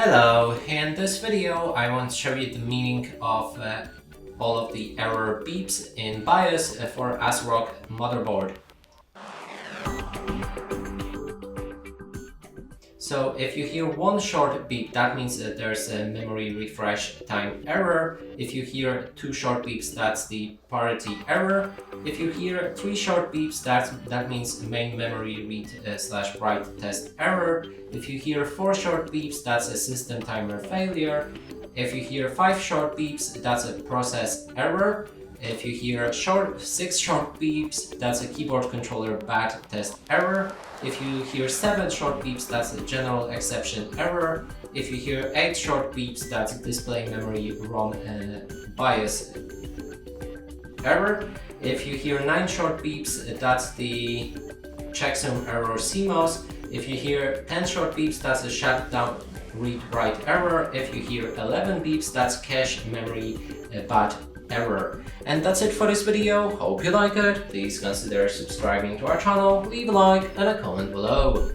Hello, in this video I want to show you the meaning of all of the error beeps in BIOS for Asrock motherboard. So if you hear one short beep, that means that there's a memory refresh time error. If you hear two short beeps, that's the parity error. If you hear three short beeps, that means main memory read/write test error. If you hear four short beeps, that's a system timer failure. If you hear five short beeps, that's a process error. If you hear six short beeps, that's a keyboard controller bad test error. If you hear 7 short beeps, that's a general exception error. If you hear 8 short beeps, that's display memory ROM BIOS error. If you hear 9 short beeps, that's the checksum error CMOS. If you hear 10 short beeps, that's a shutdown read-write error. If you hear 11 beeps, that's cache memory bad error. And that's it for this video. Hope you like it. Please consider subscribing to our channel, leave a like and a comment below.